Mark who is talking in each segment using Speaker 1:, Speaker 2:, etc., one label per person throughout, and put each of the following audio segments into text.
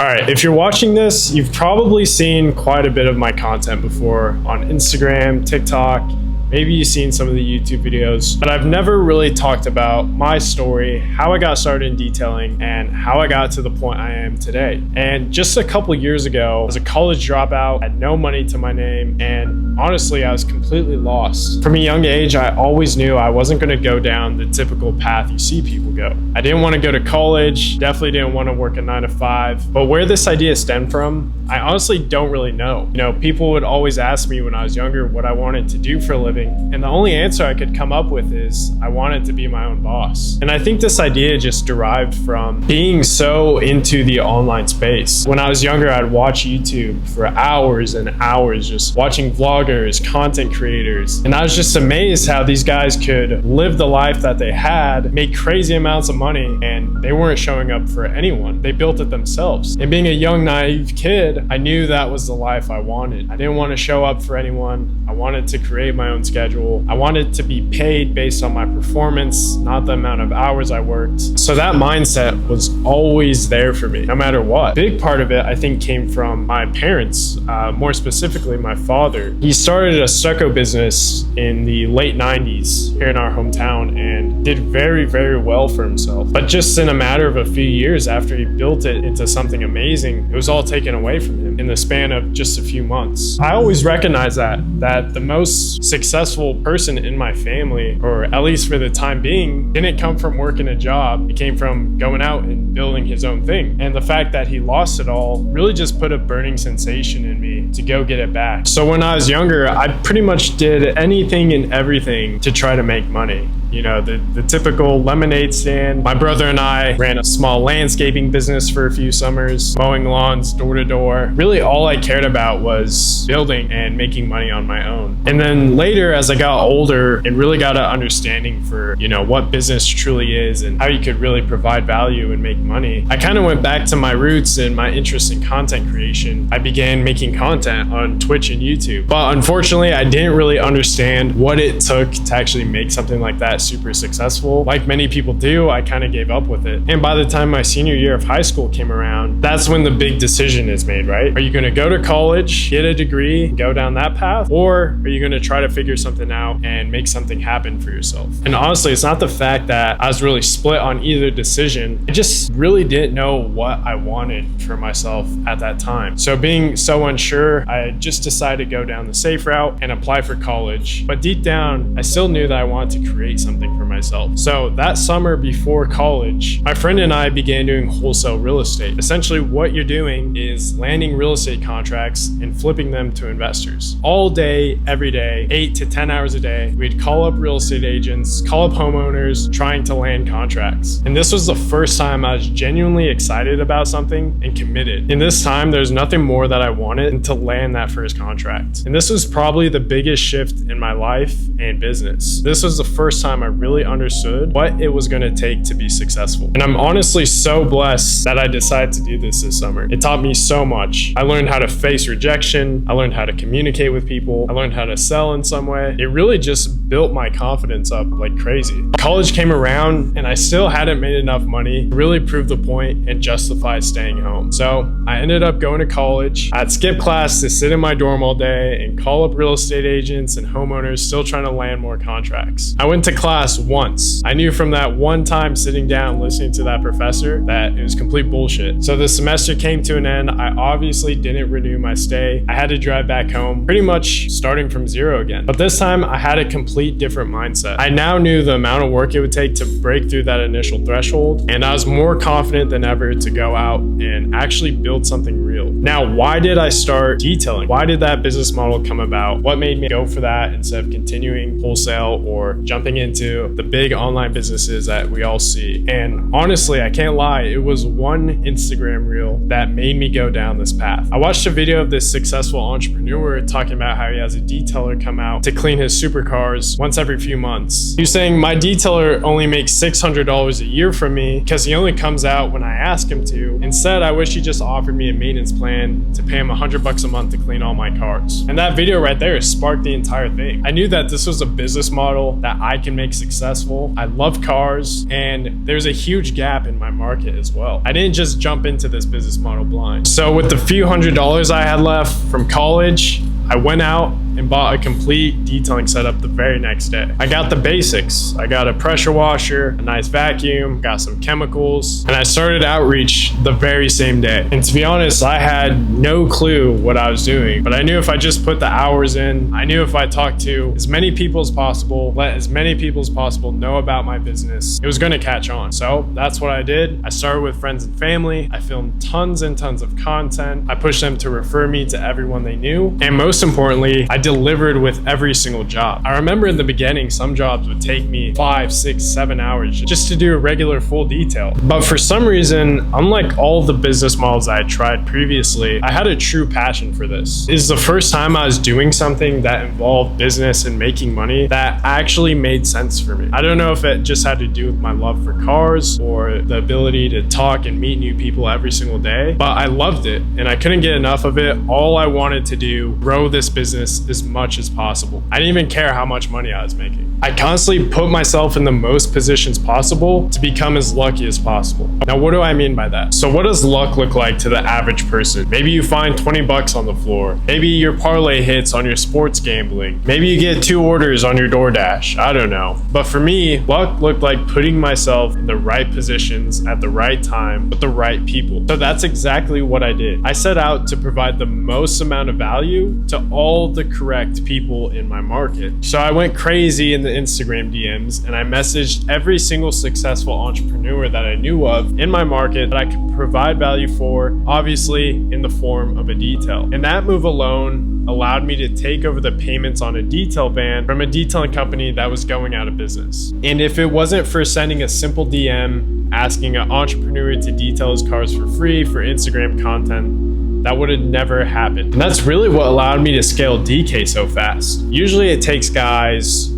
Speaker 1: All right, if you're watching this, you've probably seen quite a bit of my content before on Instagram, TikTok. Maybe you've seen some of the YouTube videos, but I've never really talked about my story, how I got started in detailing, and how I got to the point I am today. And just a couple years ago, I was a college dropout, had no money to my name, and honestly, I was completely lost. From a young age, I always knew I wasn't gonna go down the typical path you see people go. I didn't wanna go to college, definitely didn't wanna work a 9 to 5, but where this idea stemmed from, I honestly don't really know. You know, people would always ask me when I was younger what I wanted to do for a living. And the only answer I could come up with is I wanted to be my own boss. And I think this idea just derived from being so into the online space. When I was younger, I'd watch YouTube for hours and hours, just watching vloggers, content creators. And I was just amazed how these guys could live the life that they had, make crazy amounts of money, and they weren't showing up for anyone. They built it themselves. And being a young, naive kid, I knew that was the life I wanted. I didn't want to show up for anyone. I wanted to create my own schedule. I wanted to be paid based on my performance, not the amount of hours I worked. So that mindset was always there for me, no matter what. Big part of it, I think, came from my parents, more specifically my father. He started a stucco business in the late 90s here in our hometown and did very, very well for himself. But just in a matter of a few years after he built it into something amazing, it was all taken away from him in the span of just a few months. I always recognize that the most successful person in my family, or at least for the time being, didn't come from working a job. It came from going out and building his own thing. And the fact that he lost it all really just put a burning sensation in me to go get it back. So when I was younger, I pretty much did anything and everything to try to make money. You know, the typical lemonade stand. My brother and I ran a small landscaping business for a few summers, mowing lawns door to door. Really all I cared about was building and making money on my own. And then later, as I got older and really got an understanding for, you know, what business truly is and how you could really provide value and make money, I kind of went back to my roots and my interest in content creation. I began making content on Twitch and YouTube. But unfortunately, I didn't really understand what it took to actually make something like that super successful. Like many people do, I kind of gave up with it. And by the time my senior year of high school came around, that's when the big decision is made, right? Are you going to go to college, get a degree, go down that path? Or are you going to try to figure something out and make something happen for yourself? And honestly, it's not the fact that I was really split on either decision. I just really didn't know what I wanted for myself at that time. So being so unsure, I just decided to go down the safe route and apply for college. But deep down, I still knew that I wanted to create something for myself. So that summer before college, my friend and I began doing wholesale real estate. Essentially what you're doing is landing real estate contracts and flipping them to investors. All day, every day, 8 to 10 hours a day, we'd call up real estate agents, call up homeowners trying to land contracts. And this was the first time I was genuinely excited about something and committed. In this time, there's nothing more that I wanted than to land that first contract. And this was probably the biggest shift in my life and business. This was the first time I really understood what it was going to take to be successful. And I'm honestly so blessed that I decided to do this summer. It taught me so much. I learned how to face rejection. I learned how to communicate with people. I learned how to sell in some way. It really just built my confidence up like crazy. College came around and I still hadn't made enough money to really prove the point and justify staying home. So I ended up going to college. I'd skip class to sit in my dorm all day and call up real estate agents and homeowners still trying to land more contracts. I went to class once. I knew from that one time sitting down listening to that professor that it was complete bullshit. So the semester came to an end. I obviously didn't renew my stay. I had to drive back home, pretty much starting from zero again. But this time I had a complete different mindset. I now knew the amount of work it would take to break through that initial threshold, and I was more confident than ever to go out and actually build something real. Now, why did I start detailing? Why did that business model come about? What made me go for that instead of continuing wholesale or jumping into the big online businesses that we all see? And honestly, I can't lie, it was one Instagram reel that made me go down this path. I watched a video of this successful entrepreneur talking about how he has a detailer come out to clean his supercars once every few months. He was saying my detailer only makes $600 a year from me because he only comes out when I ask him to. Instead, I wish he just offered me a maintenance plan to pay him $100 a month to clean all my cars. And that video right there sparked the entire thing. I knew that this was a business model that I can make successful. I love cars, and there's a huge gap in my market as well. I didn't just jump into this business model blind. So with the few $100s I had left from college, I went out and bought a complete detailing setup the very next day. I got the basics. I got a pressure washer, a nice vacuum, got some chemicals, and I started outreach the very same day. And to be honest, I had no clue what I was doing, but I knew if I just put the hours in, I knew if I talked to as many people as possible, let as many people as possible know about my business, it was gonna catch on. So that's what I did. I started with friends and family. I filmed tons and tons of content. I pushed them to refer me to everyone they knew. And most importantly, I delivered with every single job. I remember in the beginning, some jobs would take me 5, 6, 7 hours just to do a regular full detail. But for some reason, unlike all the business models I had tried previously, I had a true passion for this. This is the first time I was doing something that involved business and making money that actually made sense for me. I don't know if it just had to do with my love for cars or the ability to talk and meet new people every single day, but I loved it and I couldn't get enough of it. All I wanted to do, grow this business as much as possible. I didn't even care how much money I was making. I constantly put myself in the most positions possible to become as lucky as possible. Now, what do I mean by that? So what does luck look like to the average person? Maybe you find 20 bucks on the floor. Maybe your parlay hits on your sports gambling. Maybe you get 2 orders on your DoorDash. I don't know. But for me, luck looked like putting myself in the right positions at the right time with the right people. So that's exactly what I did. I set out to provide the most amount of value to all the correct people in my market. So I went crazy in the Instagram DMs and I messaged every single successful entrepreneur that I knew of in my market that I could provide value for, obviously in the form of a detail. And that move alone allowed me to take over the payments on a detail van from a detailing company that was going out of business. And if it wasn't for sending a simple DM asking an entrepreneur to detail his cars for free for Instagram content, that would have never happened. And that's really what allowed me to scale DK so fast. Usually it takes guys,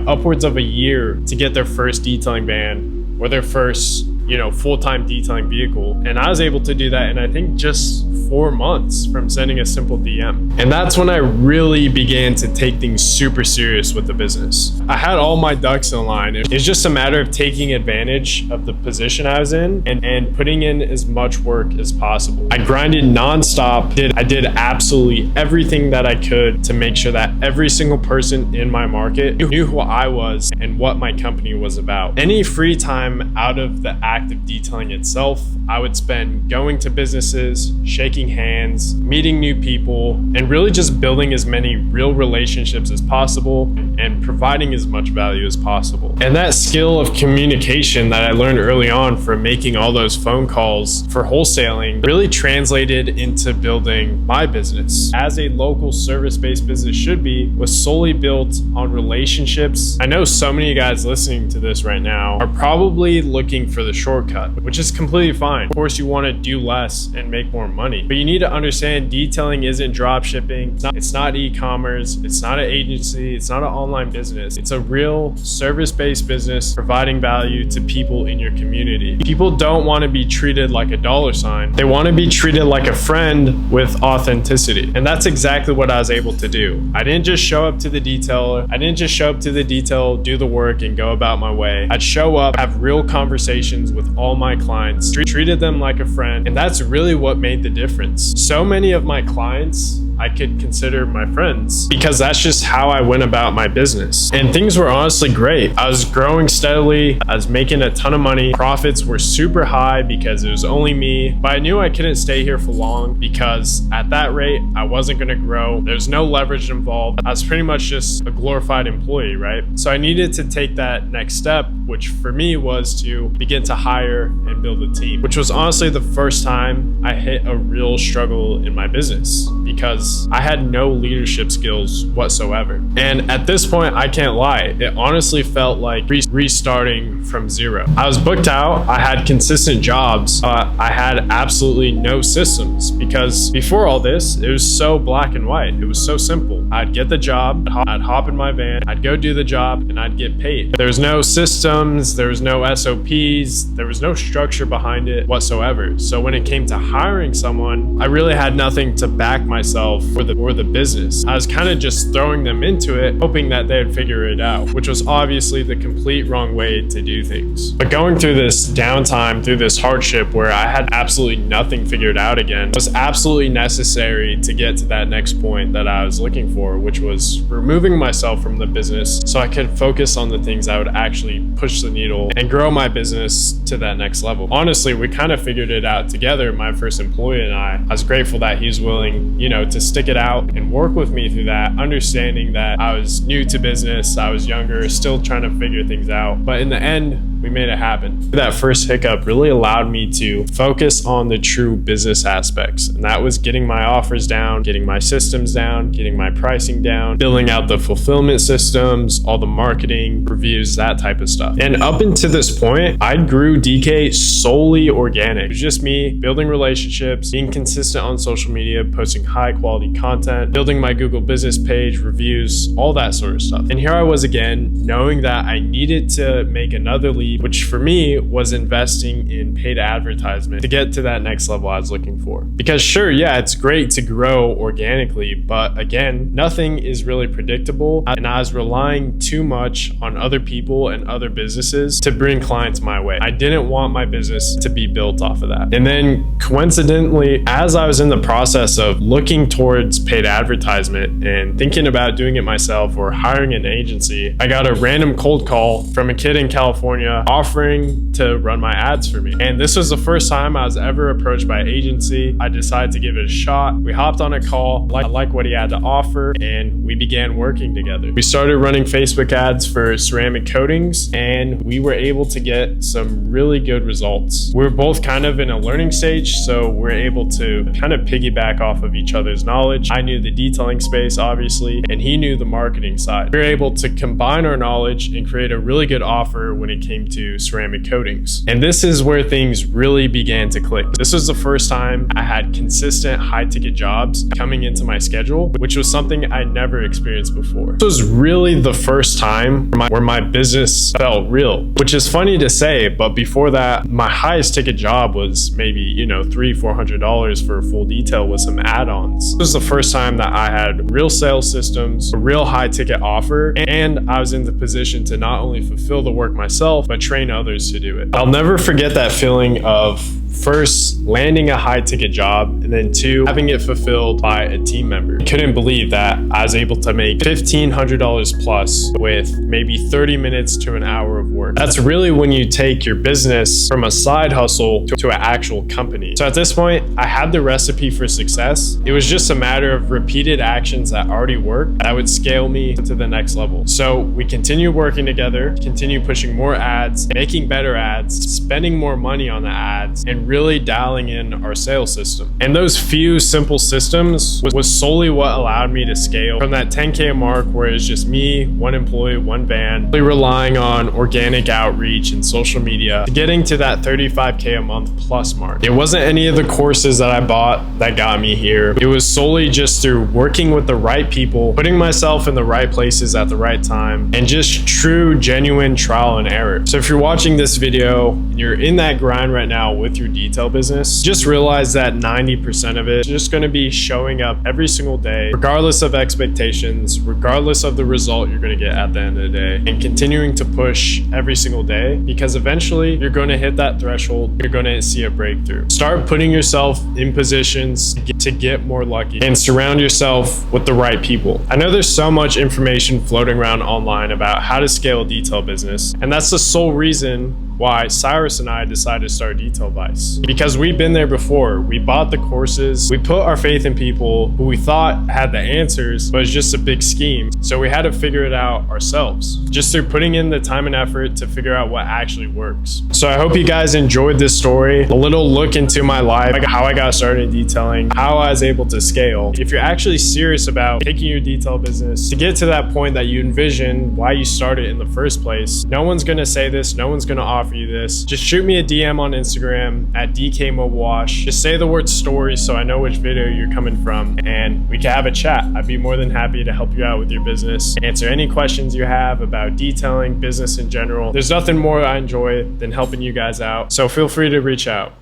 Speaker 1: upwards of a year to get their first detailing van or their first, full-time detailing vehicle. And I was able to do that in, I think, just 4 months from sending a simple DM. And that's when I really began to take things super serious with the business. I had all my ducks in a line. It's just a matter of taking advantage of the position I was in and putting in as much work as possible. I grinded nonstop. I did absolutely everything that I could to make sure that every single person in my market knew who I was and what my company was about. Any free time out of the act of detailing itself, I would spend going to businesses, shaking hands, meeting new people, and really just building as many real relationships as possible and providing as much value as possible. And that skill of communication that I learned early on from making all those phone calls for wholesaling really translated into building my business. As a local service-based business should be, was solely built on relationships. I know so many guys listening to this right now are probably looking for the shortcut, which is completely fine. Of course, you want to do less and make more money, but you need to understand detailing isn't drop shipping. It's not e-commerce. It's not an agency. It's not an online business. It's a real service-based business providing value to people in your community. People don't want to be treated like a dollar sign. They want to be treated like a friend with authenticity. And that's exactly what I was able to do. I didn't just show up to the detailer. I didn't just show up to the detail, do the work, and go about my way. I'd show up, have real conversations with all my clients, treated them like a friend, and that's really what made the difference. So many of my clients I could consider my friends because that's just how I went about my business. And things were honestly great. I was growing steadily. I was making a ton of money. Profits were super high because it was only me, but I knew I couldn't stay here for long because at that rate, I wasn't gonna grow. There's no leverage involved. I was pretty much just a glorified employee, right? So I needed to take that next step, which for me was to begin to hire and build a team, which was honestly the first time I hit a real struggle in my business because I had no leadership skills whatsoever. And at this point, I can't lie, it honestly felt like restarting from zero. I was booked out, I had consistent jobs, but I had absolutely no systems because before all this, it was so black and white. It was so simple. I'd get the job, I'd hop in my van, I'd go do the job, and I'd get paid. There was no systems, there was no SOPs, there was no structure behind it whatsoever. So when it came to hiring someone, I really had nothing to back myself or the business. I was kind of just throwing them into it, hoping that they'd figure it out, which was obviously the complete wrong way to do things. But going through this downtime, through this hardship where I had absolutely nothing figured out again, was absolutely necessary to get to that next point that I was looking for, which was removing myself from the business so I could focus on the things that would actually push the needle and grow my business to that next level. Honestly, we kind of figured it out together, my first employee and I. I was grateful that he's willing, to stick it out and work with me through that, understanding that I was new to business, I was younger, still trying to figure things out. But in the end, we made it happen. That first hiccup really allowed me to focus on the true business aspects. And that was getting my offers down, getting my systems down, getting my pricing down, building out the fulfillment systems, all the marketing, reviews, that type of stuff. And up until this point, I grew DK solely organic. It was just me building relationships, being consistent on social media, posting high quality content, building my Google business page, reviews, all that sort of stuff. And here I was again, knowing that I needed to make another leap, which for me was investing in paid advertisement to get to that next level I was looking for. Because sure, yeah, it's great to grow organically, but again, nothing is really predictable. And I was relying too much on other people and other businesses to bring clients my way. I didn't want my business to be built off of that. And then coincidentally, as I was in the process of looking towards paid advertisement and thinking about doing it myself or hiring an agency, I got a random cold call from a kid in California offering to run my ads for me. And this was the first time I was ever approached by an agency. I decided to give it a shot. We hopped on a call, I liked what he had to offer, and we began working together. We started running Facebook ads for ceramic coatings, and we were able to get some really good results. We were both kind of in a learning stage, so we're able to kind of piggyback off of each other's knowledge. I knew the detailing space, obviously, and he knew the marketing side. We were able to combine our knowledge and create a really good offer when it came to ceramic coatings. And this is where things really began to click. This was the first time I had consistent high-ticket jobs coming into my schedule, which was something I never experienced before. This was really the first time where my business felt real, which is funny to say, but before that, my highest ticket job was maybe, $300-400 for a full detail with some add-ons. This was the first time that I had real sales systems, a real high ticket offer, and I was in the position to not only fulfill the work myself, but train others to do it. I'll never forget that feeling of first landing a high ticket job and then two, having it fulfilled by a team member. I couldn't believe that I was able to make $1,500 plus with maybe 30 minutes to an hour of work. That's really when you take your business from a side hustle to an actual company. So at this point, I had the recipe for success. It was just a matter of repeated actions that already worked that would scale me to the next level. So we continue working together, continue pushing more ads, making better ads, spending more money on the ads, and really dialing in our sales system. And those few simple systems was solely what allowed me to scale from that 10K mark where it's just me, one employee, one van, really relying on organic outreach and social media to getting to that 35K a month plus mark. It wasn't any of the courses that I bought that got me here. It was solely just through working with the right people, putting myself in the right places at the right time, and just true, genuine trial and error. So if you're watching this video and you're in that grind right now with your detail business, just realize that 90% of it is just going to be showing up every single day, regardless of expectations, regardless of the result you're going to get at the end of the day, and continuing to push every single day, because eventually you're going to hit that threshold, you're going to see a breakthrough. Start putting yourself in positions to get more lucky and surround yourself with the right people. I know there's so much information floating around online about how to scale a detail business, and that's the sole reason why Cyrus and I decided to start Detail Vice. Because we've been there before. We bought the courses, we put our faith in people who we thought had the answers, but it's just a big scheme. So we had to figure it out ourselves, just through putting in the time and effort to figure out what actually works. So I hope you guys enjoyed this story, a little look into my life, like how I got started in detailing, how I was able to scale. If you're actually serious about taking your detail business to get to that point that you envision why you started in the first place, no one's gonna say this, no one's gonna offer you this. Just shoot me a DM on Instagram at DKMobileWash. Just say the word story so I know which video you're coming from, and we can have a chat. I'd be more than happy to help you out with your business, answer any questions you have about detailing, business in general. There's nothing more I enjoy than helping you guys out, so feel free to reach out.